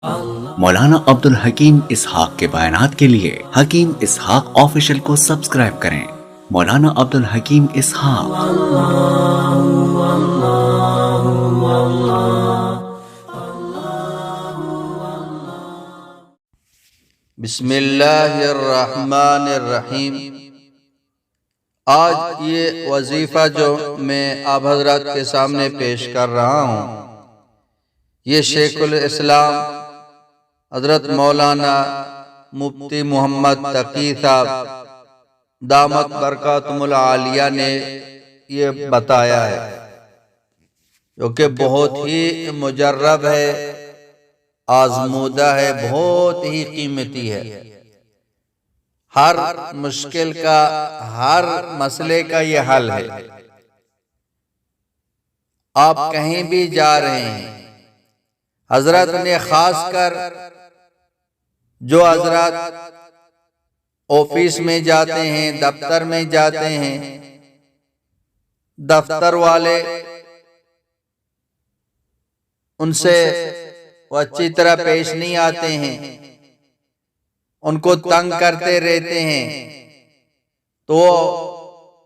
مولانا عبد الحکیم اسحاق کے بیانات کے لیے حکیم اسحاق آفیشل کو سبسکرائب کریں۔ مولانا عبد الحکیم اسحاق۔ بسم اللہ الرحمن الرحیم۔ آج یہ وظیفہ جو میں آپ حضرات کے سامنے پیش کر رہا ہوں، یہ شیخ الاسلام حضرت مولانا مفتی محمد تقی صاحب دامت برکاتہم العالیہ نے یہ بتایا ہے، جو کہ بہت ہی مجرب ہے، آزمودہ ہے، بہت ہی قیمتی ہے۔ ہر مشکل کا، ہر مسئلے کا یہ حل ہے۔ آپ کہیں بھی جا رہے ہیں، حضرت نے خاص کر جو حضرات آفس میں جاتے ہیں، دفتر میں جاتے ہیں، دفتر والے ان سے وہ اچھی طرح پیش نہیں آتے ہیں، ان کو تنگ کرتے رہتے ہیں، تو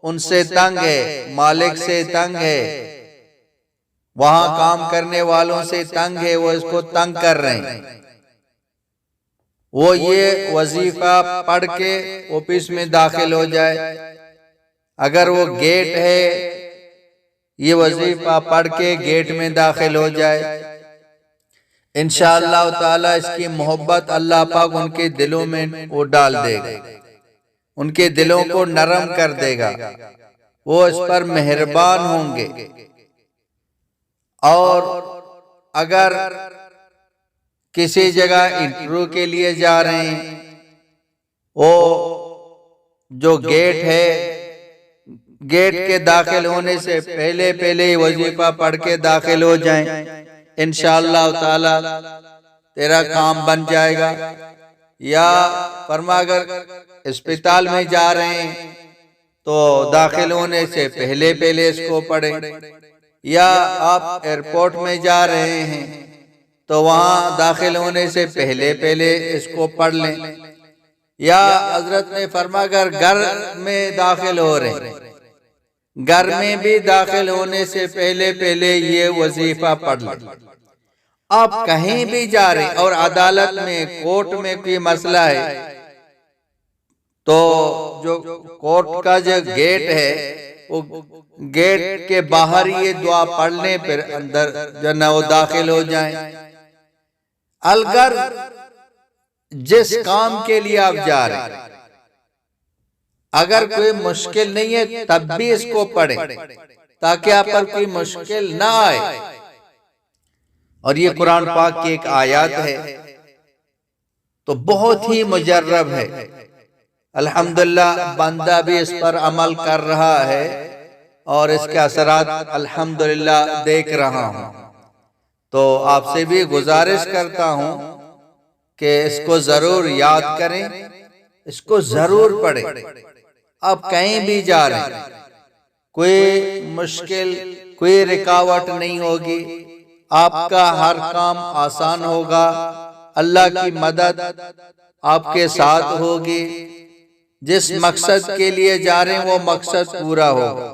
ان سے تنگ ہے، مالک سے تنگ ہے، وہاں کام کرنے والوں سے تنگ ہے، وہ اس کو تنگ کر رہے ہیں۔ وہ یہ وظیفہ پڑھ کے آفس میں داخل ہو جائے، اگر وہ گیٹ ہے، یہ وظیفہ پڑھ کے گیٹ میں داخل ہو جائے، انشاءاللہ تعالی اس کی محبت اللہ پاک ان کے دلوں میں وہ ڈال دے گا، ان کے دلوں کو نرم کر دے گا، وہ اس پر مہربان ہوں گے۔ اور اگر کسی جگہ انٹرویو کے لیے جا رہے ہیں، وہ جو گیٹ ہے، گیٹ کے داخل ہونے سے پہلے وظیفہ پڑھ کے داخل ہو جائیں، انشاءاللہ تعالی تیرا کام بن جائے گا۔ یا فرما اگر اسپتال میں جا رہے ہیں تو داخل ہونے سے پہلے اس کو پڑھیں، یا آپ ایئرپورٹ میں جا رہے ہیں تو وہاں داخل ہونے سے پہلے اس کو پڑھ لیں۔ یا حضرت نے فرمایا اگر گھر میں داخل ہو رہے ہیں، گھر میں بھی داخل ہونے سے پہلے یہ وظیفہ پڑھ لیں۔ آپ کہیں بھی جا رہے ہیں اور عدالت میں، کورٹ میں کوئی مسئلہ ہے، تو جو کورٹ کا جو گیٹ ہے، وہ گیٹ کے باہر یہ دعا پڑھنے پر اندر جو نہ وہ داخل ہو جائیں۔ اگر جس کام کے لیے آپ جا رہے ہیں، اگر کوئی مشکل نہیں ہے تب بھی اس کو پڑھیں تاکہ آپ پر کوئی مشکل نہ آئے۔ اور یہ قرآن پاک کی ایک آیات ہے تو بہت ہی مجرب ہے، الحمدللہ بندہ بھی اس پر عمل کر رہا ہے اور اس کے اثرات الحمدللہ دیکھ رہا ہوں۔ تو آپ سے بھی گزارش کرتا ہوں کہ اس کو ضرور یاد کریں، اس کو ضرور پڑھیں۔ آپ کہیں بھی جا رہے ہیں، کوئی مشکل، کوئی رکاوٹ نہیں ہوگی، آپ کا ہر کام آسان ہوگا، اللہ کی مدد آپ کے ساتھ ہوگی، جس مقصد کے لیے جا رہے ہیں وہ مقصد پورا ہوگا،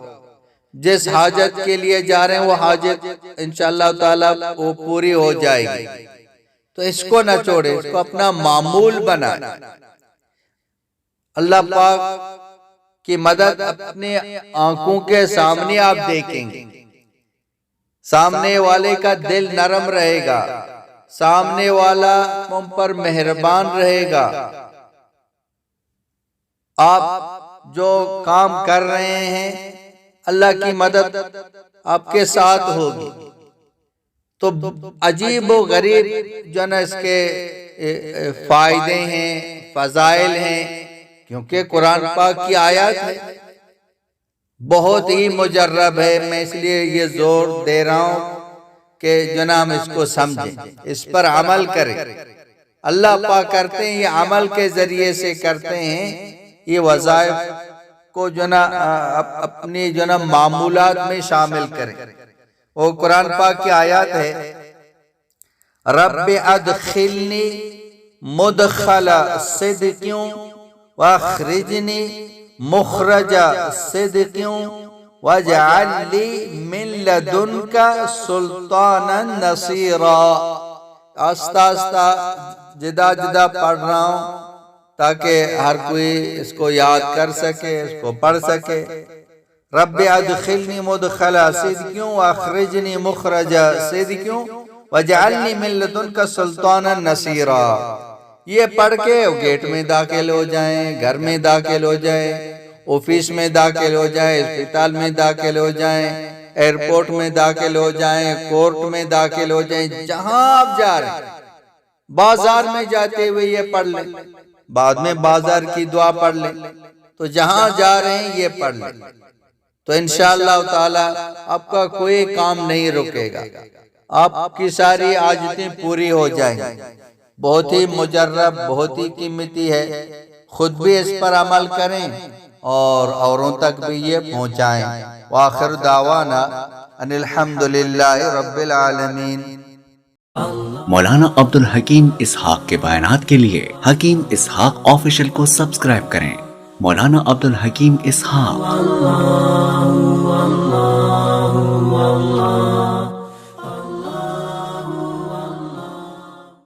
جس حاجت کے لیے جا رہے ہیں وہ حاجت انشاءاللہ تعالی وہ پوری ہو جائے گی۔ تو اس کو نہ چھوڑیں، اس کو اپنا معمول بنائیں۔ اللہ پاک کی مدد اپنی آنکھوں کے سامنے آپ دیکھیں گے، سامنے والے کا دل نرم رہے گا، سامنے والا تم پر مہربان رہے گا، آپ جو کام کر رہے ہیں اللہ کی مدد آپ کے ساتھ ہوگی۔ تو عجیب و غریب جو نا اس کے فائدے ہیں، فضائل ہیں، کیونکہ قرآن پاک کی آیات ہے، بہت ہی مجرب ہے۔ میں اس لیے یہ زور دے رہا ہوں کہ جناب اس کو سمجھیں، اس پر عمل کریں۔ اللہ پاک کرتے ہیں، یہ عمل کے ذریعے سے کرتے ہیں، یہ وظائف کو اپنی معمولات میں شامل کریں۔ وہ قرآن پاک کی آیات ہے، رب ادخلنی مدخل صدق واخرجنی مخرج صدق واجعل لی من لدنک سلطانا نصیرا۔ آہستہ آہستہ جدا جدا پڑھ رہا ہوں تاکہ ہر کوئی اس کو یاد کر سکے، اس کو پڑھ سکے۔ رب ادخلنی مدخل صدق واخرجنی مخرج صدق واجعلنی من لدنک سلطانا نصیرا۔ یہ پڑھ کے گیٹ میں داخل ہو جائیں، گھر میں داخل ہو جائیں، آفس میں داخل ہو جائیں، اسپتال میں داخل ہو جائیں، ایئرپورٹ میں داخل ہو جائیں، کورٹ میں داخل ہو جائیں، جہاں آپ جا رہے ہیں۔ بازار میں جاتے ہوئے یہ پڑھ لیں، بعد میں بازار کی دعا پڑھ لیں، تو جہاں جا رہے ہیں یہ پڑھ لیں، تو انشاءاللہ تعالی آپ کا کوئی کام نہیں رکے گا، آپ کی ساری حاجتیں پوری ہو جائیں گی۔ بہت ہی مجرب، بہت ہی قیمتی ہے، خود بھی اس پر عمل کریں اور اوروں تک بھی یہ پہنچائیں۔ وآخر دعوانا ان الحمدللہ رب العالمین۔ مولانا عبد الحکیم اسحاق کے بیانات کے لیے حکیم اسحاق آفیشل کو سبسکرائب کریں۔ مولانا عبد الحکیم اسحاق